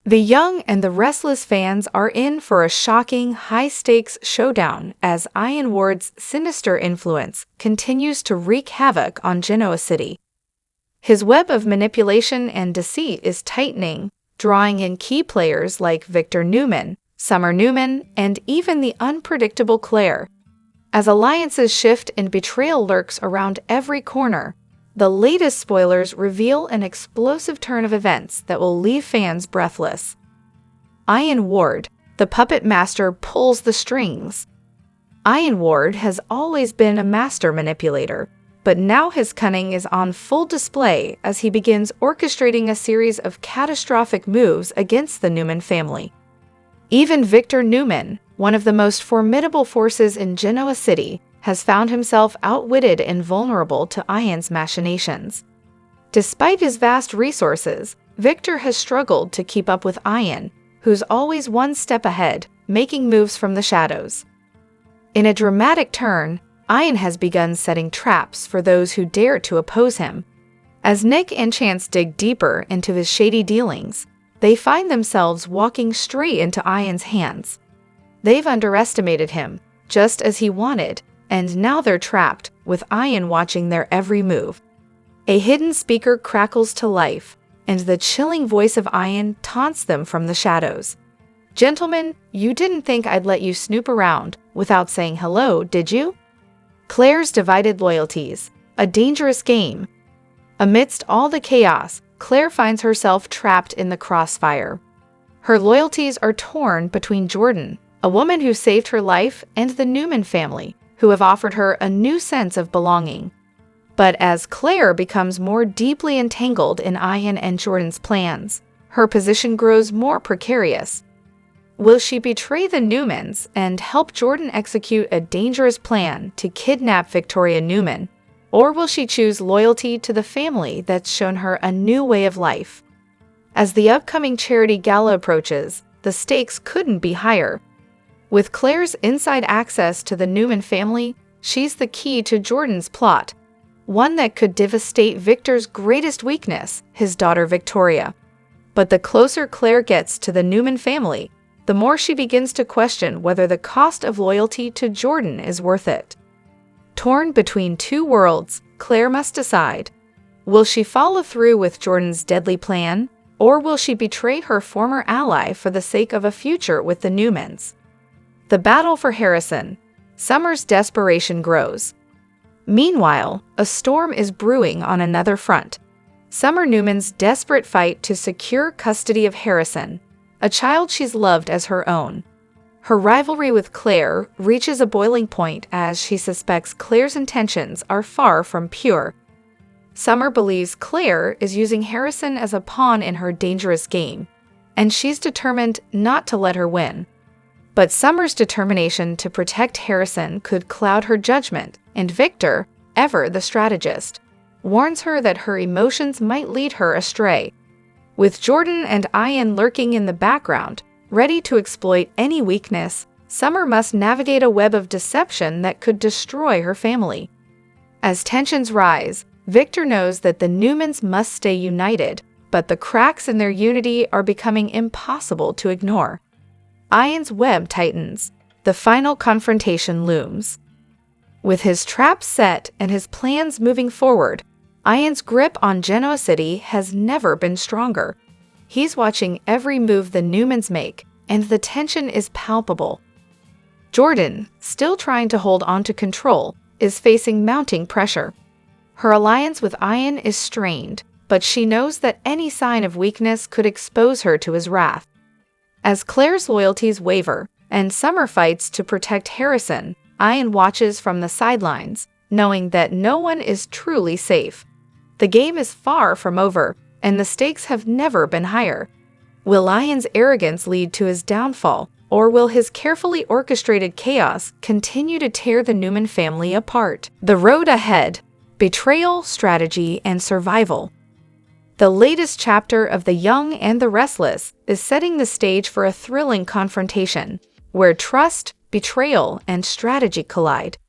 The young and the restless fans are in for a shocking, high-stakes showdown as Ian Ward's sinister influence continues to wreak havoc on Genoa City. His web of manipulation and deceit is tightening, drawing in key players like Victor Newman, Summer Newman, and even the unpredictable Claire. As alliances shift and betrayal lurks around every corner, the latest spoilers reveal an explosive turn of events that will leave fans breathless. Ian Ward, the puppet master, pulls the strings. Ian Ward has always been a master manipulator, but now his cunning is on full display as he begins orchestrating a series of catastrophic moves against the Newman family. Even Victor Newman, one of the most formidable forces in Genoa City, has found himself outwitted and vulnerable to Ian's machinations. Despite his vast resources, Victor has struggled to keep up with Ian, who's always one step ahead, making moves from the shadows. In a dramatic turn, Ian has begun setting traps for those who dare to oppose him. As Nick and Chance dig deeper into his shady dealings, they find themselves walking straight into Ian's hands. They've underestimated him, just as he wanted, and now they're trapped, with Ian watching their every move. A hidden speaker crackles to life, and the chilling voice of Ian taunts them from the shadows. "Gentlemen, you didn't think I'd let you snoop around without saying hello, did you?" Claire's divided loyalties, a dangerous game. Amidst all the chaos, Claire finds herself trapped in the crossfire. Her loyalties are torn between Jordan, a woman who saved her life, and the Newman family, who have offered her a new sense of belonging. But as Claire becomes more deeply entangled in Ian and Jordan's plans, her position grows more precarious. Will she betray the Newmans and help Jordan execute a dangerous plan to kidnap Victoria Newman? Or will she choose loyalty to the family that's shown her a new way of life? As the upcoming charity gala approaches, the stakes couldn't be higher. With Claire's inside access to the Newman family, she's the key to Jordan's plot, one that could devastate Victor's greatest weakness, his daughter Victoria. But the closer Claire gets to the Newman family, the more she begins to question whether the cost of loyalty to Jordan is worth it. Torn between two worlds, Claire must decide. Will she follow through with Jordan's deadly plan, or will she betray her former ally for the sake of a future with the Newmans? The battle for Harrison. Summer's desperation grows. Meanwhile, a storm is brewing on another front. Summer Newman's desperate fight to secure custody of Harrison, a child she's loved as her own. Her rivalry with Claire reaches a boiling point as she suspects Claire's intentions are far from pure. Summer believes Claire is using Harrison as a pawn in her dangerous game, and she's determined not to let her win. But Summer's determination to protect Harrison could cloud her judgment, and Victor, ever the strategist, warns her that her emotions might lead her astray. With Jordan and Ian lurking in the background, ready to exploit any weakness, Summer must navigate a web of deception that could destroy her family. As tensions rise, Victor knows that the Newmans must stay united, but the cracks in their unity are becoming impossible to ignore. Ian's web tightens. The final confrontation looms. With his traps set and his plans moving forward, Ian's grip on Genoa City has never been stronger. He's watching every move the Newmans make, and the tension is palpable. Jordan, still trying to hold on to control, is facing mounting pressure. Her alliance with Ian is strained, but she knows that any sign of weakness could expose her to his wrath. As Claire's loyalties waver, and Summer fights to protect Harrison, Ian watches from the sidelines, knowing that no one is truly safe. The game is far from over, and the stakes have never been higher. Will Ian's arrogance lead to his downfall, or will his carefully orchestrated chaos continue to tear the Newman family apart? The road ahead: betrayal, strategy, and survival. The latest chapter of The Young and the Restless is setting the stage for a thrilling confrontation, where trust, betrayal, and strategy collide.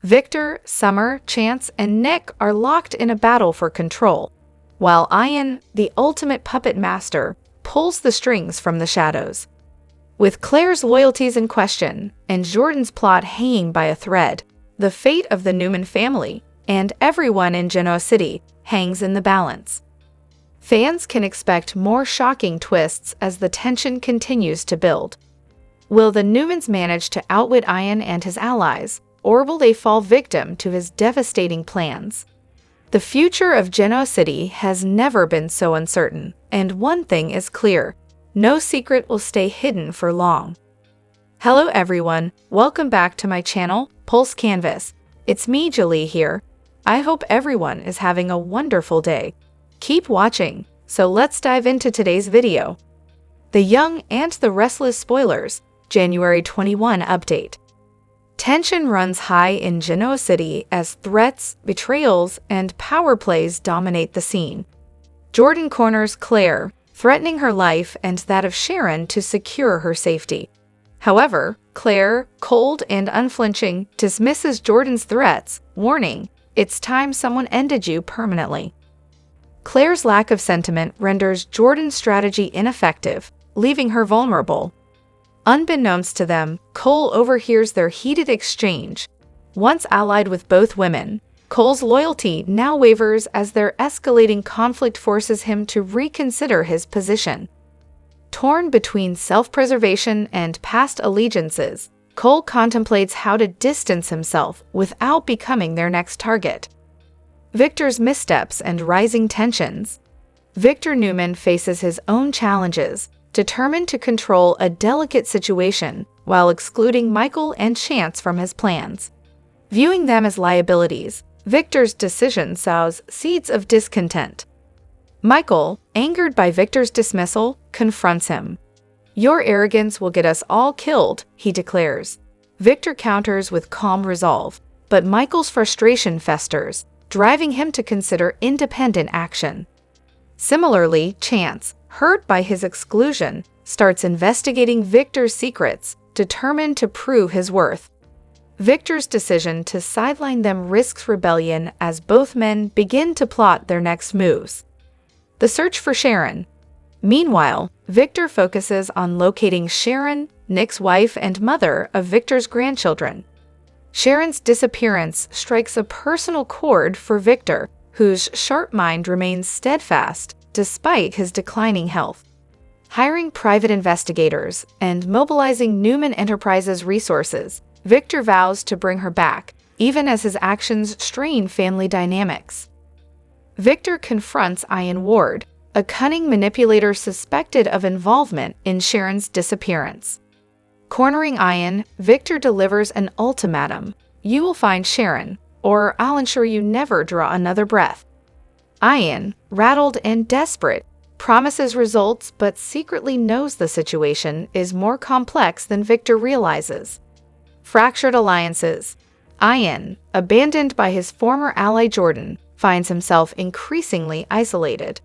Victor, Summer, Chance, and Nick are locked in a battle for control, while Ian, the ultimate puppet master, pulls the strings from the shadows. With Claire's loyalties in question and Jordan's plot hanging by a thread, the fate of the Newman family and everyone in Genoa City hangs in the balance. Fans can expect more shocking twists as the tension continues to build. Will the Newmans manage to outwit Ian and his allies, or will they fall victim to his devastating plans? The future of Genoa City has never been so uncertain, and one thing is clear: no secret will stay hidden for long. Hello everyone, welcome back to my channel, Pulse Canvas. It's me, Julie here. I hope everyone is having a wonderful day. Keep watching, so let's dive into today's video. The Young and the Restless spoilers, January 21 update. Tension runs high in Genoa City as threats, betrayals, and power plays dominate the scene. Jordan corners Claire, threatening her life and that of Sharon to secure her safety. However, Claire, cold and unflinching, dismisses Jordan's threats, warning, "It's time someone ended you permanently." Claire's lack of sentiment renders Jordan's strategy ineffective, leaving her vulnerable. Unbeknownst to them, Cole overhears their heated exchange. Once allied with both women, Cole's loyalty now wavers as their escalating conflict forces him to reconsider his position. Torn between self-preservation and past allegiances, Cole contemplates how to distance himself without becoming their next target. Victor's missteps and rising tensions. Victor Newman faces his own challenges, determined to control a delicate situation while excluding Michael and Chance from his plans. Viewing them as liabilities, Victor's decision sows seeds of discontent. Michael, angered by Victor's dismissal, confronts him. "Your arrogance will get us all killed," he declares. Victor counters with calm resolve, but Michael's frustration festers, driving him to consider independent action. Similarly, Chance, hurt by his exclusion, starts investigating Victor's secrets, determined to prove his worth. Victor's decision to sideline them risks rebellion as both men begin to plot their next moves. The search for Sharon. Meanwhile, Victor focuses on locating Sharon, Nick's wife and mother of Victor's grandchildren. Sharon's disappearance strikes a personal chord for Victor, whose sharp mind remains steadfast despite his declining health. Hiring private investigators and mobilizing Newman Enterprises' resources, Victor vows to bring her back, even as his actions strain family dynamics. Victor confronts Ian Ward, a cunning manipulator suspected of involvement in Sharon's disappearance. Cornering Ian, Victor delivers an ultimatum: "You will find Sharon, or I'll ensure you never draw another breath." Ian, rattled and desperate, promises results but secretly knows the situation is more complex than Victor realizes. Fractured alliances. Ian, abandoned by his former ally Jordan, finds himself increasingly isolated.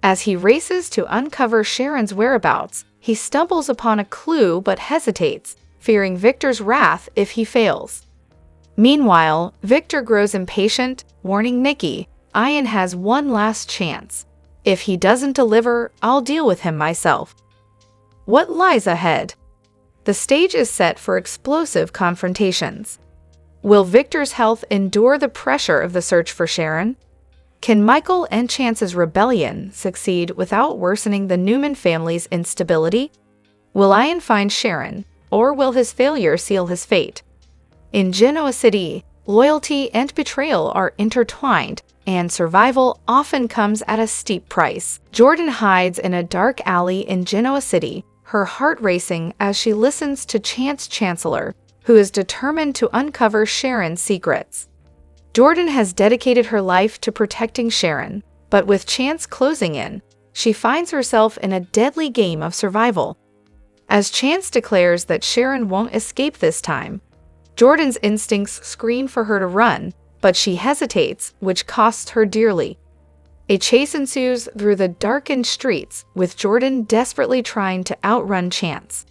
As he races to uncover Sharon's whereabouts, he stumbles upon a clue but hesitates, fearing Victor's wrath if he fails. Meanwhile, Victor grows impatient, warning Nikki, "Ian has one last chance. If he doesn't deliver, I'll deal with him myself." What lies ahead? The stage is set for explosive confrontations. Will Victor's health endure the pressure of the search for Sharon? Can Michael and Chance's rebellion succeed without worsening the Newman family's instability? Will Ian find Sharon, or will his failure seal his fate? In Genoa City, loyalty and betrayal are intertwined, and survival often comes at a steep price. Jordan hides in a dark alley in Genoa City, her heart racing as she listens to Chance Chancellor, who is determined to uncover Sharon's secrets. Jordan has dedicated her life to protecting Sharon, but with Chance closing in, she finds herself in a deadly game of survival. As Chance declares that Sharon won't escape this time, Jordan's instincts scream for her to run, but she hesitates, which costs her dearly. A chase ensues through the darkened streets, with Jordan desperately trying to outrun Chance.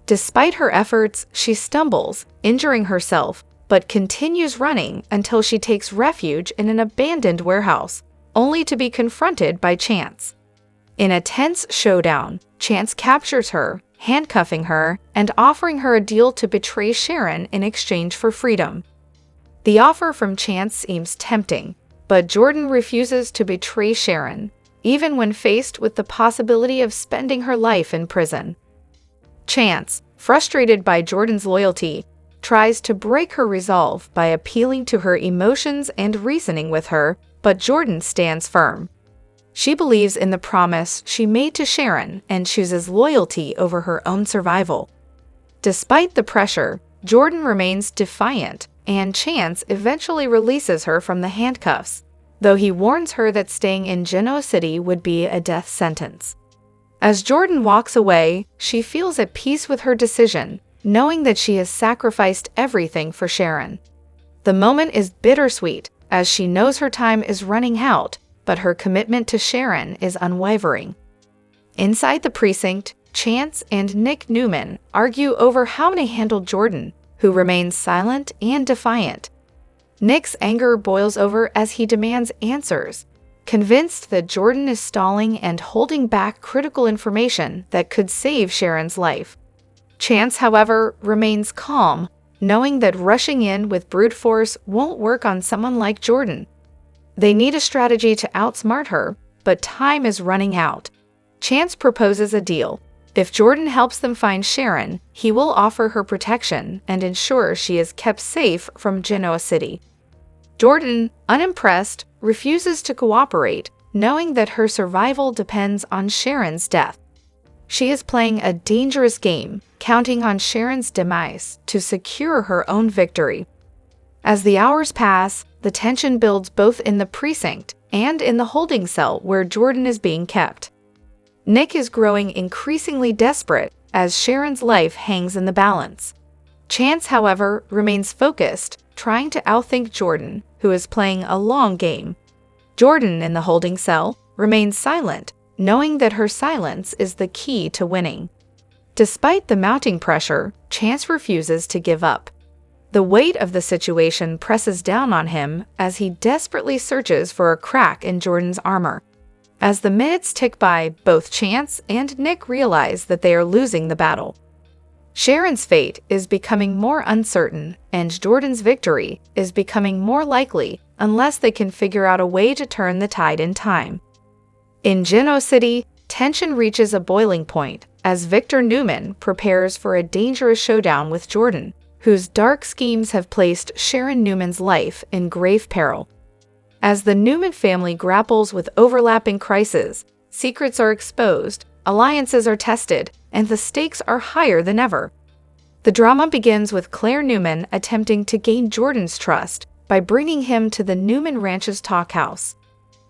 Despite her efforts, she stumbles, injuring herself, but continues running until she takes refuge in an abandoned warehouse, only to be confronted by Chance. In a tense showdown, Chance captures her, handcuffing her and offering her a deal to betray Sharon in exchange for freedom. The offer from Chance seems tempting, but Jordan refuses to betray Sharon, even when faced with the possibility of spending her life in prison. Chance, frustrated by Jordan's loyalty, tries to break her resolve by appealing to her emotions and reasoning with her, but Jordan stands firm. She believes in the promise she made to Sharon and chooses loyalty over her own survival. Despite the pressure, Jordan remains defiant, and Chance eventually releases her from the handcuffs, though he warns her that staying in Genoa City would be a death sentence. As Jordan walks away, she feels at peace with her decision, knowing that she has sacrificed everything for Sharon. The moment is bittersweet, as she knows her time is running out, but her commitment to Sharon is unwavering. Inside the precinct, Chance and Nick Newman argue over how to handle Jordan, who remains silent and defiant. Nick's anger boils over as he demands answers, convinced that Jordan is stalling and holding back critical information that could save Sharon's life. Chance, however, remains calm, knowing that rushing in with brute force won't work on someone like Jordan. They need a strategy to outsmart her, but time is running out. Chance proposes a deal. If Jordan helps them find Sharon, he will offer her protection and ensure she is kept safe from Genoa City. Jordan, unimpressed, refuses to cooperate, knowing that her survival depends on Sharon's death. She is playing a dangerous game, counting on Sharon's demise to secure her own victory. As the hours pass, the tension builds both in the precinct and in the holding cell where Jordan is being kept. Nick is growing increasingly desperate as Sharon's life hangs in the balance. Chance, however, remains focused, trying to outthink Jordan, who is playing a long game. Jordan, in the holding cell, remains silent, knowing that her silence is the key to winning. Despite the mounting pressure, Chance refuses to give up. The weight of the situation presses down on him as he desperately searches for a crack in Jordan's armor. As the minutes tick by, both Chance and Nick realize that they are losing the battle. Sharon's fate is becoming more uncertain, and Jordan's victory is becoming more likely unless they can figure out a way to turn the tide in time. In Genoa City, tension reaches a boiling point as Victor Newman prepares for a dangerous showdown with Jordan, whose dark schemes have placed Sharon Newman's life in grave peril. As the Newman family grapples with overlapping crises, secrets are exposed, alliances are tested, and the stakes are higher than ever. The drama begins with Claire Newman attempting to gain Jordan's trust by bringing him to the Newman Ranch's talkhouse.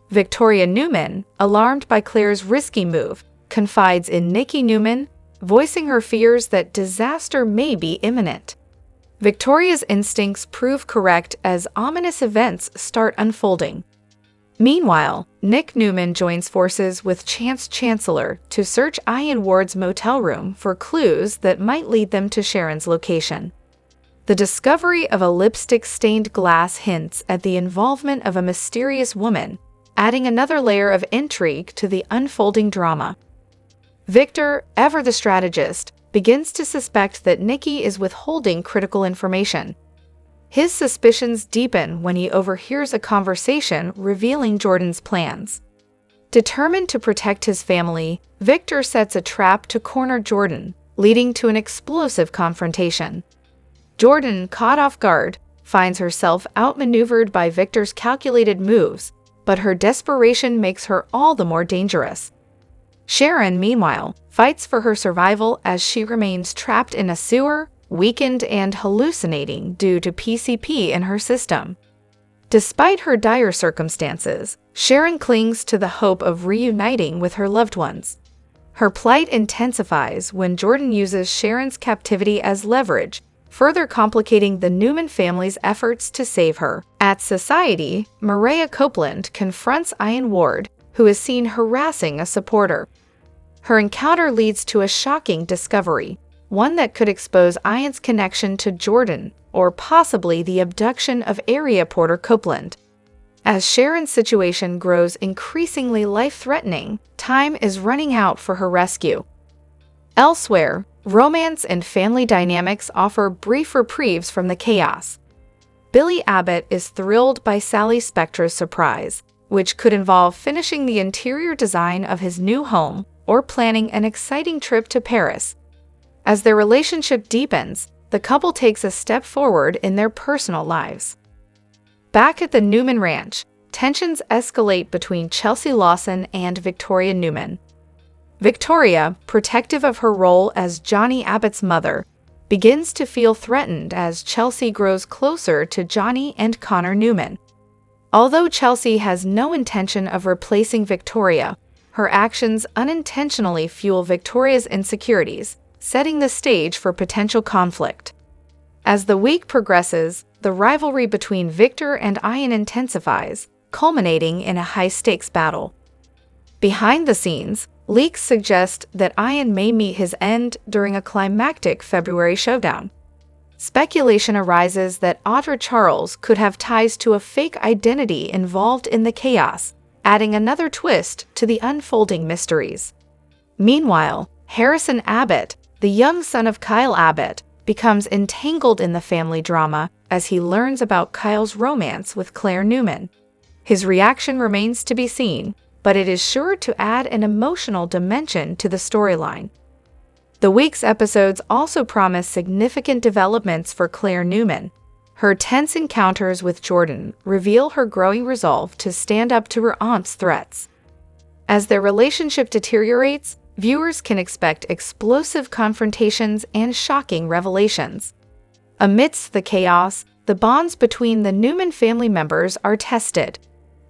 Victoria Newman, alarmed by Claire's risky move, confides in Nikki Newman, voicing her fears that disaster may be imminent. Victoria's instincts prove correct as ominous events start unfolding. Meanwhile, Nick Newman joins forces with Chance Chancellor to search Ian Ward's motel room for clues that might lead them to Sharon's location. The discovery of a lipstick-stained glass hints at the involvement of a mysterious woman, adding another layer of intrigue to the unfolding drama. Victor, ever the strategist, begins to suspect that Nikki is withholding critical information. His suspicions deepen when he overhears a conversation revealing Jordan's plans. Determined to protect his family, Victor sets a trap to corner Jordan, leading to an explosive confrontation. Jordan, caught off guard, finds herself outmaneuvered by Victor's calculated moves, but her desperation makes her all the more dangerous. Sharon, meanwhile, fights for her survival as she remains trapped in a sewer, weakened and hallucinating due to PCP in her system. Despite her dire circumstances, Sharon clings to the hope of reuniting with her loved ones. Her plight intensifies when Jordan uses Sharon's captivity as leverage, further complicating the Newman family's efforts to save her. At Society, Maria Copeland confronts Ian Ward, who is seen harassing a supporter. Her encounter leads to a shocking discovery, one that could expose Ian's connection to Jordan or possibly the abduction of area porter Copeland. As Sharon's situation grows increasingly life-threatening, time is running out for her rescue. Elsewhere, romance and family dynamics offer brief reprieves from the chaos. Billy Abbott is thrilled by Sally Spector's surprise, which could involve finishing the interior design of his new home or planning an exciting trip to Paris. As their relationship deepens, the couple takes a step forward in their personal lives. Back at the Newman Ranch, tensions escalate between Chelsea Lawson and Victoria Newman. Victoria, protective of her role as Johnny Abbott's mother, begins to feel threatened as Chelsea grows closer to Johnny and Connor Newman. Although Chelsea has no intention of replacing Victoria, her actions unintentionally fuel Victoria's insecurities, setting the stage for potential conflict. As the week progresses, the rivalry between Victor and Ian intensifies, culminating in a high-stakes battle. Behind the scenes, leaks suggest that Ian may meet his end during a climactic February showdown. Speculation arises that Audra Charles could have ties to a fake identity involved in the chaos, adding another twist to the unfolding mysteries. Meanwhile, Harrison Abbott, the young son of Kyle Abbott, becomes entangled in the family drama as he learns about Kyle's romance with Claire Newman. His reaction remains to be seen, but it is sure to add an emotional dimension to the storyline. The week's episodes also promise significant developments for Claire Newman. Her tense encounters with Jordan reveal her growing resolve to stand up to her aunt's threats. As their relationship deteriorates, viewers can expect explosive confrontations and shocking revelations. Amidst the chaos, the bonds between the Newman family members are tested.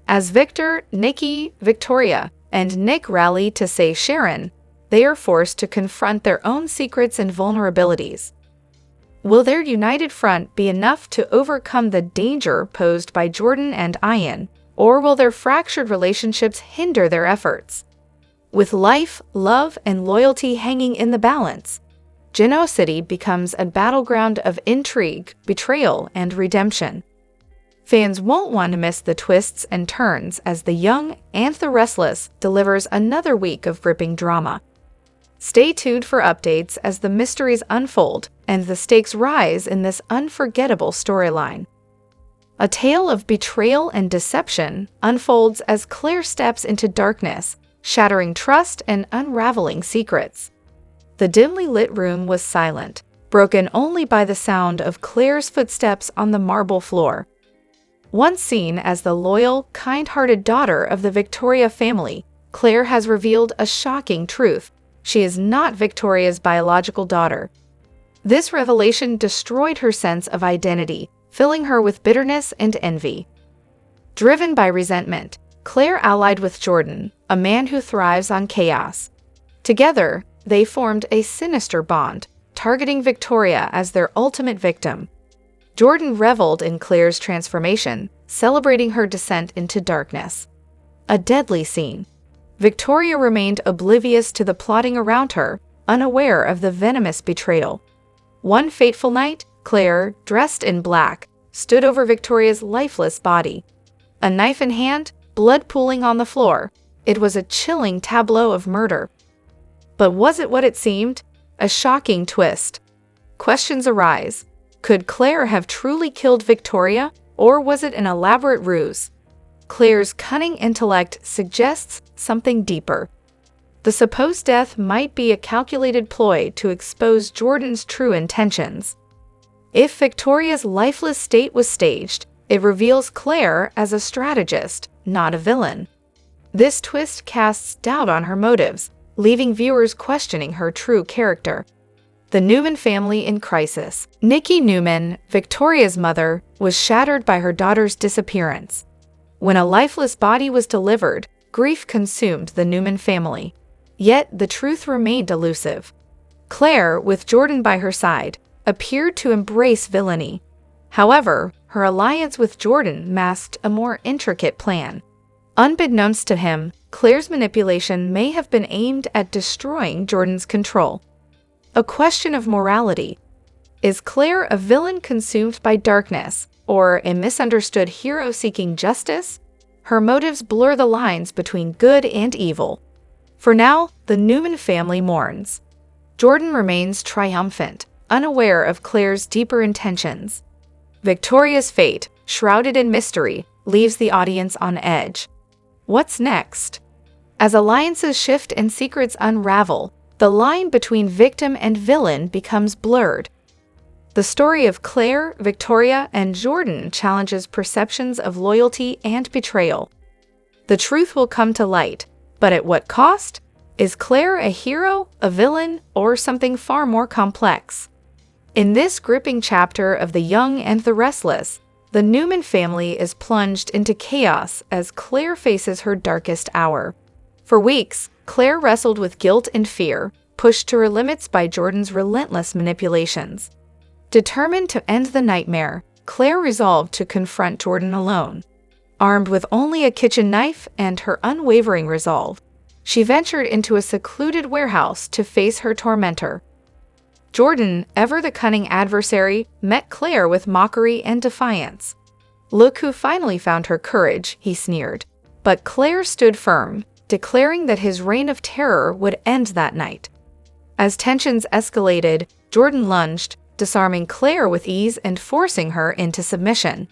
As Victor, Nikki, Victoria, and Nick rally to save Sharon, they are forced to confront their own secrets and vulnerabilities. Will their united front be enough to overcome the danger posed by Jordan and Ian, or will their fractured relationships hinder their efforts? With life, love, and loyalty hanging in the balance, Genoa City becomes a battleground of intrigue, betrayal, and redemption. Fans won't want to miss the twists and turns as The Young and the Restless delivers another week of gripping drama. Stay tuned for updates as the mysteries unfold and the stakes rise in this unforgettable storyline. A tale of betrayal and deception unfolds as Claire steps into darkness, shattering trust and unraveling secrets. The dimly lit room was silent, broken only by the sound of Claire's footsteps on the marble floor. Once seen as the loyal, kind-hearted daughter of the Victoria family, Claire has revealed a shocking truth. She is not Victoria's biological daughter. This revelation destroyed her sense of identity, filling her with bitterness and envy. Driven by resentment, Claire allied with Jordan, a man who thrives on chaos. Together, they formed a sinister bond, targeting Victoria as their ultimate victim. Jordan reveled in Claire's transformation, celebrating her descent into darkness. A deadly scene. Victoria remained oblivious to the plotting around her, unaware of the venomous betrayal. One fateful night, Claire, dressed in black, stood over Victoria's lifeless body. A knife in hand, blood pooling on the floor. It was a chilling tableau of murder. But was it what it seemed? A shocking twist. Questions arise. Could Claire have truly killed Victoria, or was it an elaborate ruse? Claire's cunning intellect suggests something deeper. The supposed death might be a calculated ploy to expose Jordan's true intentions. If Victoria's lifeless state was staged, it reveals Claire as a strategist, not a villain. This twist casts doubt on her motives, leaving viewers questioning her true character. The Newman family in crisis. Nikki Newman, Victoria's mother, was shattered by her daughter's disappearance. When a lifeless body was delivered, grief consumed the Newman family. Yet the truth remained elusive. Claire, with Jordan by her side, appeared to embrace villainy. However, her alliance with Jordan masked a more intricate plan. Unbeknownst to him, Claire's manipulation may have been aimed at destroying Jordan's control. A question of morality. Is Claire a villain consumed by darkness, or a misunderstood hero seeking justice? Her motives blur the lines between good and evil. For now, the Newman family mourns. Jordan remains triumphant, unaware of Claire's deeper intentions. Victoria's fate, shrouded in mystery, leaves the audience on edge. What's next? As alliances shift and secrets unravel, the line between victim and villain becomes blurred. The story of Claire, Victoria, and Jordan challenges perceptions of loyalty and betrayal. The truth will come to light, but at what cost? Is Claire a hero, a villain, or something far more complex? In this gripping chapter of The Young and the Restless, the Newman family is plunged into chaos as Claire faces her darkest hour. For weeks, Claire wrestled with guilt and fear, pushed to her limits by Jordan's relentless manipulations. Determined to end the nightmare, Claire resolved to confront Jordan alone. Armed with only a kitchen knife and her unwavering resolve, she ventured into a secluded warehouse to face her tormentor. Jordan, ever the cunning adversary, met Claire with mockery and defiance. "Look who finally found her courage," he sneered. But Claire stood firm, declaring that his reign of terror would end that night. As tensions escalated, Jordan lunged, disarming Claire with ease and forcing her into submission.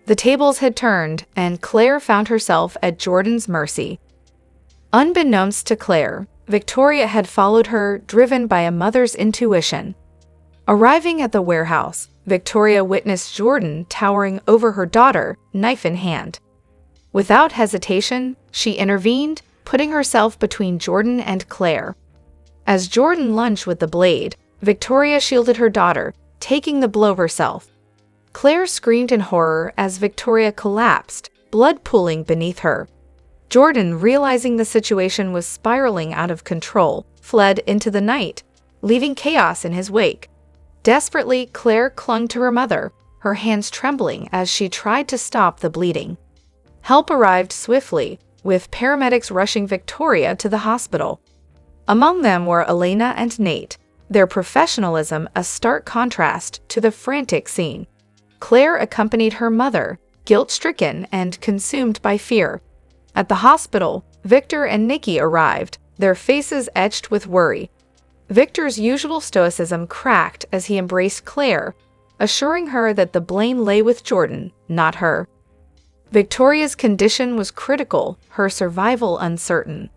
The tables had turned, and Claire found herself at Jordan's mercy. Unbeknownst to Claire, Victoria had followed her, driven by a mother's intuition. Arriving at the warehouse, Victoria witnessed Jordan towering over her daughter, knife in hand. Without hesitation, she intervened, putting herself between Jordan and Claire. As Jordan lunged with the blade, Victoria shielded her daughter, taking the blow herself. Claire screamed in horror as Victoria collapsed, blood pooling beneath her. Jordan, realizing the situation was spiraling out of control, fled into the night, leaving chaos in his wake. Desperately, Claire clung to her mother, her hands trembling as she tried to stop the bleeding. Help arrived swiftly, with paramedics rushing Victoria to the hospital. Among them were Elena and Nate, their professionalism a stark contrast to the frantic scene. Claire accompanied her mother, guilt-stricken and consumed by fear. At the hospital, Victor and Nikki arrived, their faces etched with worry. Victor's usual stoicism cracked as he embraced Claire, assuring her that the blame lay with Jordan, not her. Victoria's condition was critical, her survival uncertain.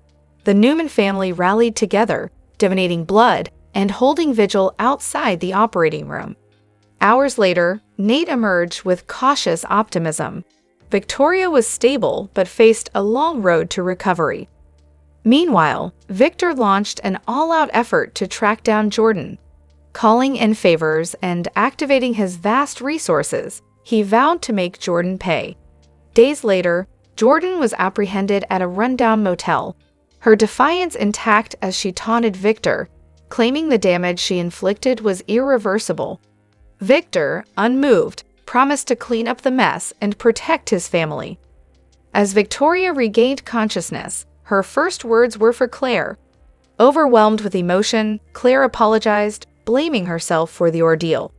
The Newman family rallied together, donating blood and holding vigil outside the operating room. Hours later, Nate emerged with cautious optimism. Victoria was stable but faced a long road to recovery. Meanwhile, Victor launched an all-out effort to track down Jordan. Calling in favors and activating his vast resources, he vowed to make Jordan pay. Days later, Jordan was apprehended at a rundown motel, her defiance intact as she taunted Victor, claiming the damage she inflicted was irreversible. Victor, unmoved, promised to clean up the mess and protect his family. As Victoria regained consciousness, her first words were for Claire. Overwhelmed with emotion, Claire apologized, blaming herself for the ordeal.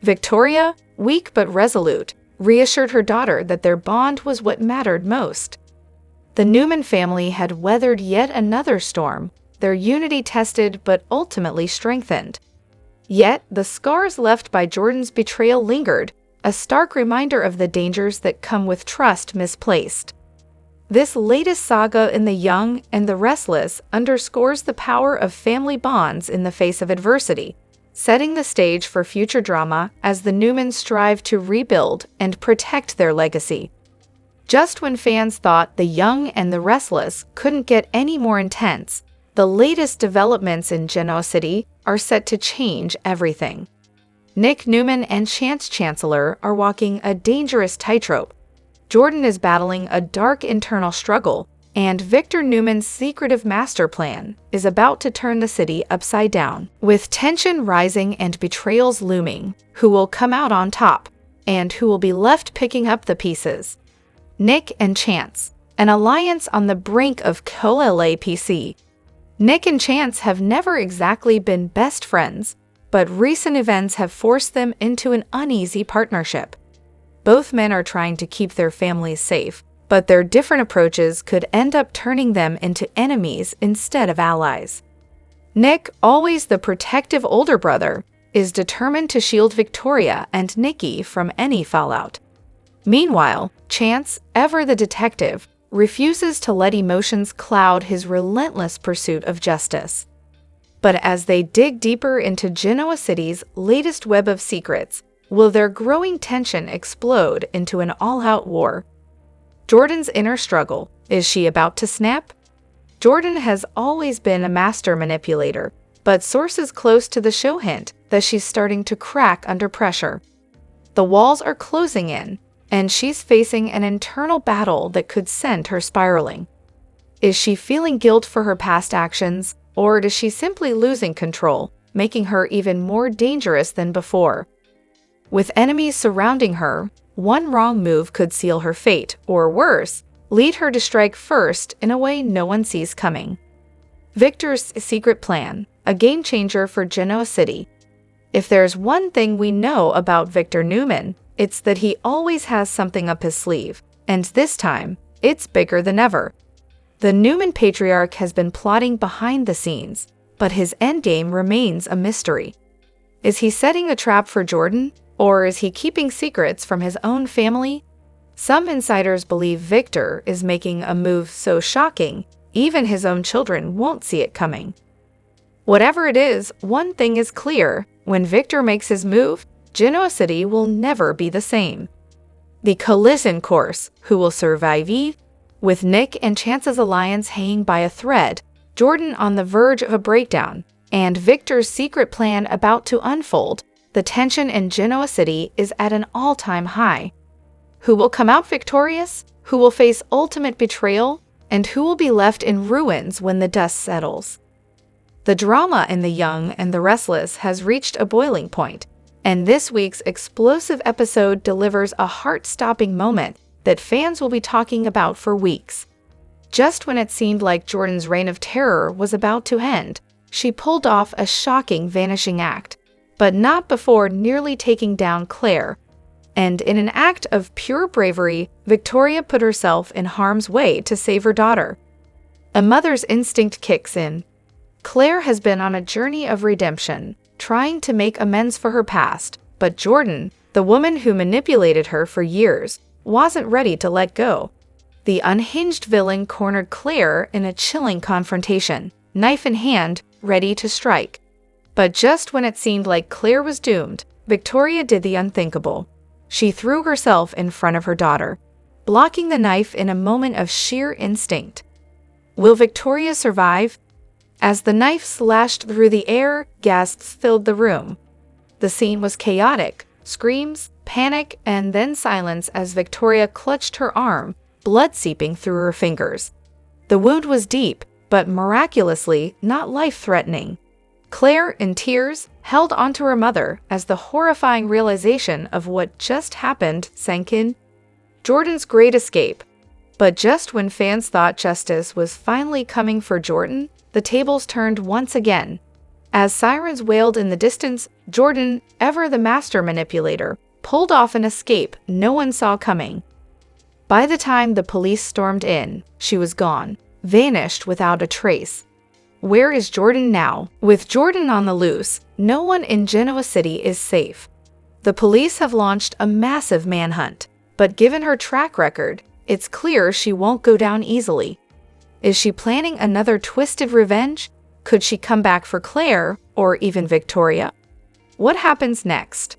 Victoria, weak but resolute, reassured her daughter that their bond was what mattered most. The Newman family had weathered yet another storm, their unity tested but ultimately strengthened. Yet, the scars left by Jordan's betrayal lingered, a stark reminder of the dangers that come with trust misplaced. This latest saga in The Young and the Restless underscores the power of family bonds in the face of adversity, setting the stage for future drama as the Newmans strive to rebuild and protect their legacy. Just when fans thought The Young and the Restless couldn't get any more intense, the latest developments in Genoa City are set to change everything. Nick Newman and Chance Chancellor are walking a dangerous tightrope. Jordan is battling a dark internal struggle, and Victor Newman's secretive master plan is about to turn the city upside down. With tension rising and betrayals looming, who will come out on top, and who will be left picking up the pieces? Nick and Chance, an alliance on the brink of collapse. Nick and Chance have never exactly been best friends, but recent events have forced them into an uneasy partnership. Both men are trying to keep their families safe, but their different approaches could end up turning them into enemies instead of allies. Nick, always the protective older brother, is determined to shield Victoria and Nikki from any fallout. Meanwhile, Chance, ever the detective, refuses to let emotions cloud his relentless pursuit of justice. But as they dig deeper into Genoa City's latest web of secrets, will their growing tension explode into an all-out war? Jordan's inner struggle. Is she about to snap? Jordan has always been a master manipulator, but sources close to the show hint that she's starting to crack under pressure. The walls are closing in, and she's facing an internal battle that could send her spiraling. Is she feeling guilt for her past actions, or is she simply losing control, making her even more dangerous than before? With enemies surrounding her, one wrong move could seal her fate, or worse, lead her to strike first in a way no one sees coming. Victor's secret plan, a game changer for Genoa City. If there's one thing we know about Victor Newman, it's that he always has something up his sleeve, and this time, it's bigger than ever. The Newman patriarch has been plotting behind the scenes, but his endgame remains a mystery. Is he setting a trap for Jordan, or is he keeping secrets from his own family? Some insiders believe Victor is making a move so shocking, even his own children won't see it coming. Whatever it is, one thing is clear: when Victor makes his move, Genoa City will never be the same. The collision course, who will survive? With Nick and Chance's alliance hanging by a thread, Jordan on the verge of a breakdown, and Victor's secret plan about to unfold, the tension in Genoa City is at an all-time high. Who will come out victorious? Who will face ultimate betrayal? And who will be left in ruins when the dust settles? The drama in The Young and the Restless has reached a boiling point, and this week's explosive episode delivers a heart-stopping moment that fans will be talking about for weeks. Just when it seemed like Jordan's reign of terror was about to end, she pulled off a shocking vanishing act, but not before nearly taking down Claire. And in an act of pure bravery, Victoria put herself in harm's way to save her daughter. A mother's instinct kicks in. Claire has been on a journey of redemption, trying to make amends for her past, but Jordan, the woman who manipulated her for years, wasn't ready to let go. The unhinged villain cornered Claire in a chilling confrontation, knife in hand, ready to strike. But just when it seemed like Claire was doomed, Victoria did the unthinkable. She threw herself in front of her daughter, blocking the knife in a moment of sheer instinct. Will Victoria survive? As the knife slashed through the air, gasps filled the room. The scene was chaotic: screams, panic, and then silence as Victoria clutched her arm, blood seeping through her fingers. The wound was deep, but miraculously not life-threatening. Claire, in tears, held onto her mother as the horrifying realization of what just happened sank in. Jordan's great escape. But just when fans thought justice was finally coming for Jordan, the tables turned once again. As sirens wailed in the distance, Jordan, ever the master manipulator, pulled off an escape no one saw coming. By the time the police stormed in, she was gone, vanished without a trace. Where is Jordan now? With Jordan on the loose, no one in Genoa City is safe. The police have launched a massive manhunt, but given her track record, it's clear she won't go down easily. Is she planning another twisted revenge? Could she come back for Claire, or even Victoria? What happens next?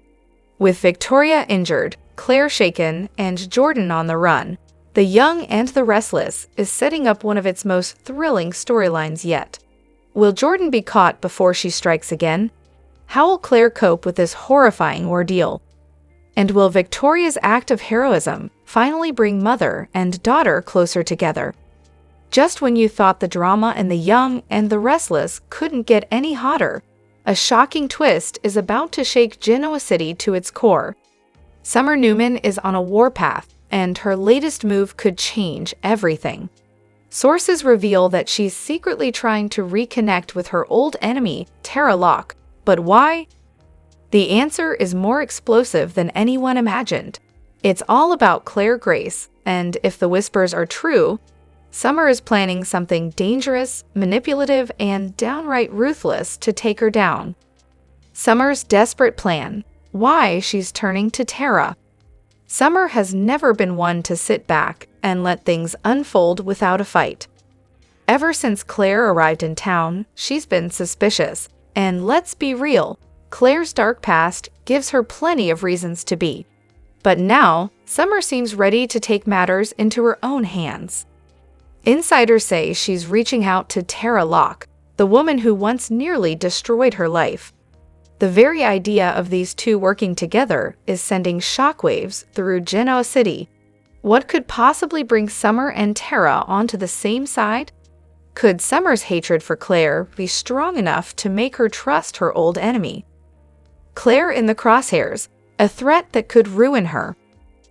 With Victoria injured, Claire shaken, and Jordan on the run, The Young and the Restless is setting up one of its most thrilling storylines yet. Will Jordan be caught before she strikes again? How will Claire cope with this horrifying ordeal? And will Victoria's act of heroism finally bring mother and daughter closer together? Just when you thought the drama in The Young and the Restless couldn't get any hotter, a shocking twist is about to shake Genoa City to its core. Summer Newman is on a warpath, and her latest move could change everything. Sources reveal that she's secretly trying to reconnect with her old enemy, Tara Locke. But why? The answer is more explosive than anyone imagined. It's all about Claire Grace, and if the whispers are true, Summer is planning something dangerous, manipulative, and downright ruthless to take her down. Summer's desperate plan. Why she's turning to Tara. Summer has never been one to sit back and let things unfold without a fight. Ever since Claire arrived in town, she's been suspicious. And let's be real, Claire's dark past gives her plenty of reasons to be. But now, Summer seems ready to take matters into her own hands. Insiders say she's reaching out to Tara Locke, the woman who once nearly destroyed her life. The very idea of these two working together is sending shockwaves through Genoa City. What could possibly bring Summer and Tara onto the same side? Could Summer's hatred for Claire be strong enough to make her trust her old enemy? Claire in the crosshairs, a threat that could ruin her.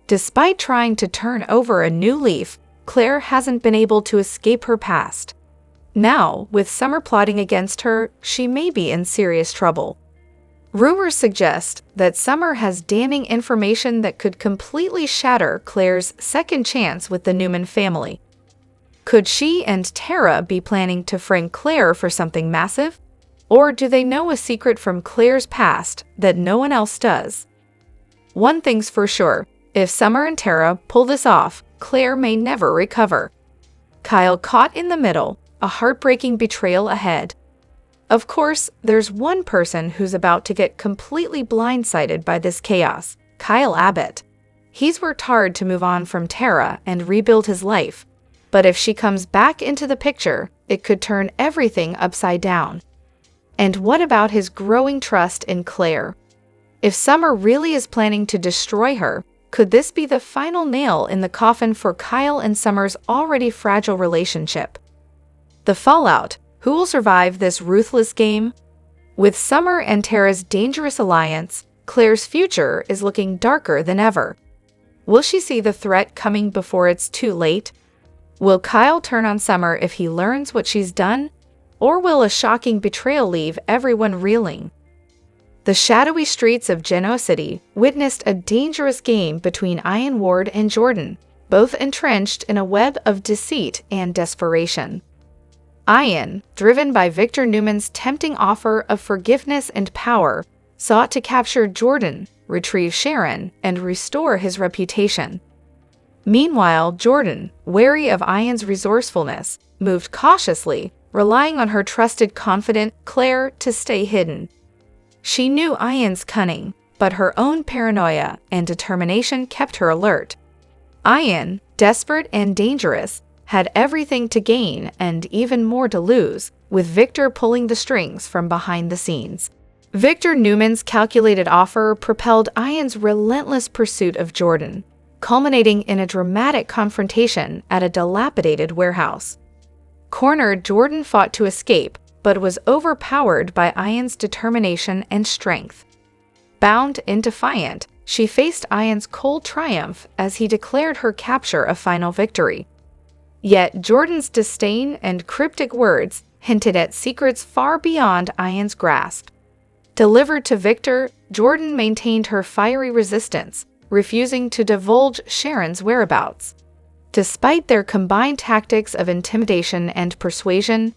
Despite trying to turn over a new leaf, Claire hasn't been able to escape her past. Now, with Summer plotting against her, she may be in serious trouble. Rumors suggest that Summer has damning information that could completely shatter Claire's second chance with the Newman family. Could she and Tara be planning to frame Claire for something massive? Or do they know a secret from Claire's past that no one else does? One thing's for sure, if Summer and Tara pull this off, Claire may never recover. Kyle caught in the middle, a heartbreaking betrayal ahead. Of course, there's one person who's about to get completely blindsided by this chaos, Kyle Abbott. He's worked hard to move on from Tara and rebuild his life, but if she comes back into the picture, it could turn everything upside down. And what about his growing trust in Claire? If Summer really is planning to destroy her, could this be the final nail in the coffin for Kyle and Summer's already fragile relationship? The fallout. Who will survive this ruthless game? With Summer and Tara's dangerous alliance, Claire's future is looking darker than ever. Will she see the threat coming before it's too late? Will Kyle turn on Summer if he learns what she's done? Or will a shocking betrayal leave everyone reeling? The shadowy streets of Genoa City witnessed a dangerous game between Ian Ward and Jordan, both entrenched in a web of deceit and desperation. Ian, driven by Victor Newman's tempting offer of forgiveness and power, sought to capture Jordan, retrieve Sharon, and restore his reputation. Meanwhile, Jordan, wary of Ian's resourcefulness, moved cautiously, relying on her trusted confidant, Claire, to stay hidden. She knew Ian's cunning, but her own paranoia and determination kept her alert. Ian, desperate and dangerous, had everything to gain and even more to lose, with Victor pulling the strings from behind the scenes. Victor Newman's calculated offer propelled Ian's relentless pursuit of Jordan, culminating in a dramatic confrontation at a dilapidated warehouse. Cornered, Jordan fought to escape, but was overpowered by Ian's determination and strength. Bound and defiant, she faced Ian's cold triumph as he declared her capture a final victory. Yet Jordan's disdain and cryptic words hinted at secrets far beyond Ian's grasp. Delivered to Victor, Jordan maintained her fiery resistance, refusing to divulge Sharon's whereabouts. Despite their combined tactics of intimidation and persuasion,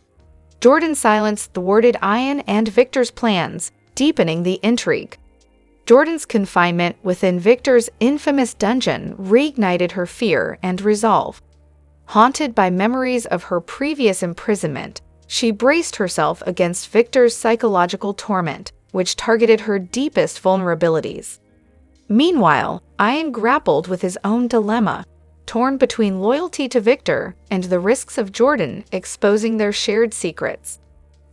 Jordan's silence thwarted Ian and Victor's plans, deepening the intrigue. Jordan's confinement within Victor's infamous dungeon reignited her fear and resolve. Haunted by memories of her previous imprisonment, she braced herself against Victor's psychological torment, which targeted her deepest vulnerabilities. Meanwhile, Ian grappled with his own dilemma, torn between loyalty to Victor and the risks of Jordan exposing their shared secrets.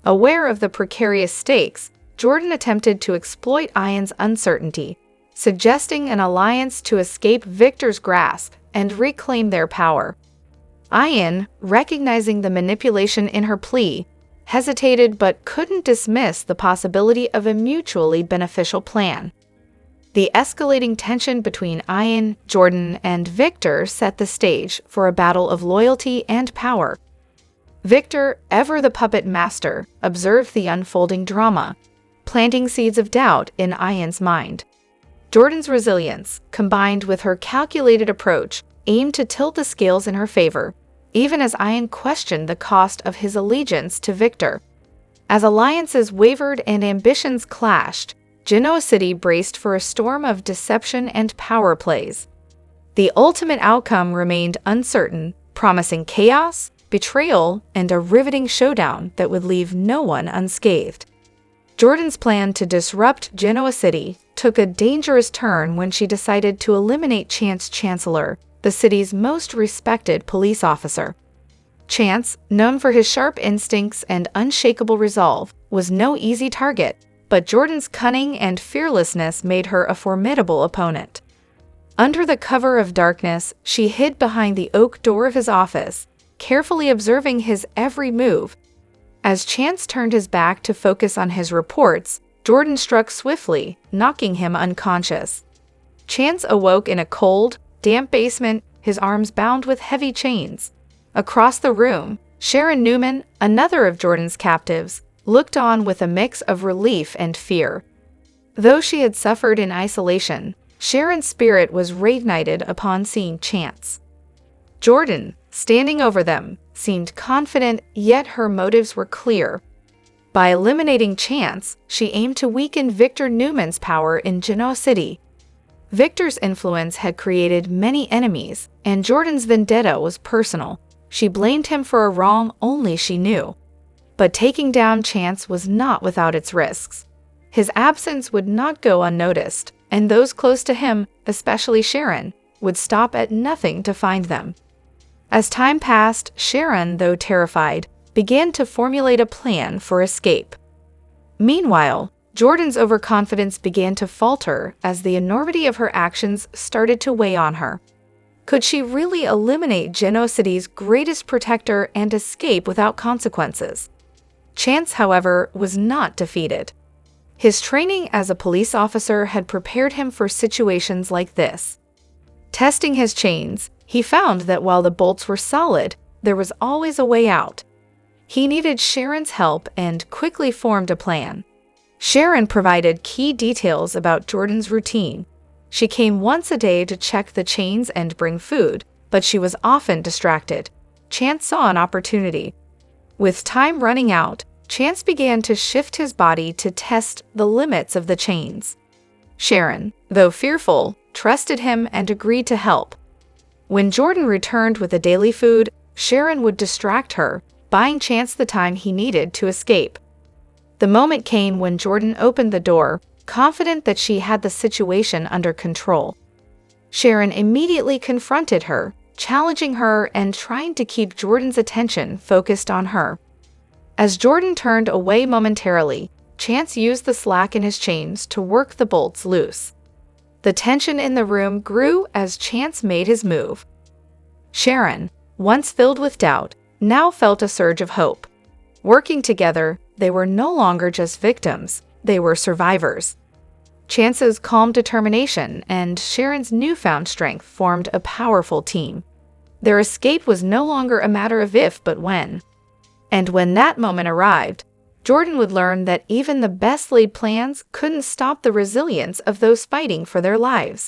Aware of the precarious stakes, Jordan attempted to exploit Ian's uncertainty, suggesting an alliance to escape Victor's grasp and reclaim their power. Ian, recognizing the manipulation in her plea, hesitated but couldn't dismiss the possibility of a mutually beneficial plan. The escalating tension between Ian, Jordan, and Victor set the stage for a battle of loyalty and power. Victor, ever the puppet master, observed the unfolding drama, planting seeds of doubt in Ian's mind. Jordan's resilience, combined with her calculated approach, aimed to tilt the scales in her favor, even as Ian questioned the cost of his allegiance to Victor. As alliances wavered and ambitions clashed, Genoa City braced for a storm of deception and power plays. The ultimate outcome remained uncertain, promising chaos, betrayal, and a riveting showdown that would leave no one unscathed. Jordan's plan to disrupt Genoa City took a dangerous turn when she decided to eliminate Chance Chancellor, the city's most respected police officer. Chance, known for his sharp instincts and unshakable resolve, was no easy target, but Jordan's cunning and fearlessness made her a formidable opponent. Under the cover of darkness, she hid behind the oak door of his office, carefully observing his every move. As Chance turned his back to focus on his reports, Jordan struck swiftly, knocking him unconscious. Chance awoke in a cold, damp basement, his arms bound with heavy chains. Across the room, Sharon Newman, another of Jordan's captives, looked on with a mix of relief and fear. Though she had suffered in isolation, Sharon's spirit was reignited upon seeing Chance. Jordan, standing over them, seemed confident, yet her motives were clear. By eliminating Chance, she aimed to weaken Victor Newman's power in Genoa City. Victor's influence had created many enemies, and Jordan's vendetta was personal. She blamed him for a wrong only she knew. But taking down Chance was not without its risks. His absence would not go unnoticed, and those close to him, especially Sharon, would stop at nothing to find them. As time passed, Sharon, though terrified, began to formulate a plan for escape. Meanwhile, Jordan's overconfidence began to falter as the enormity of her actions started to weigh on her. Could she really eliminate Genoa City's greatest protector and escape without consequences? Chance, however, was not defeated. His training as a police officer had prepared him for situations like this. Testing his chains, he found that while the bolts were solid, there was always a way out. He needed Sharon's help and quickly formed a plan. Sharon provided key details about Jordan's routine. She came once a day to check the chains and bring food, but she was often distracted. Chance saw an opportunity. With time running out, Chance began to shift his body to test the limits of the chains. Sharon, though fearful, trusted him and agreed to help. When Jordan returned with the daily food, Sharon would distract her, buying Chance the time he needed to escape. The moment came when Jordan opened the door, confident that she had the situation under control. Sharon immediately confronted her, challenging her and trying to keep Jordan's attention focused on her. As Jordan turned away momentarily, Chance used the slack in his chains to work the bolts loose. The tension in the room grew as Chance made his move. Sharon, once filled with doubt, now felt a surge of hope. Working together, they were no longer just victims, they were survivors. Chance's calm determination and Sharon's newfound strength formed a powerful team. Their escape was no longer a matter of if but when. And when that moment arrived, Jordan would learn that even the best laid plans couldn't stop the resilience of those fighting for their lives.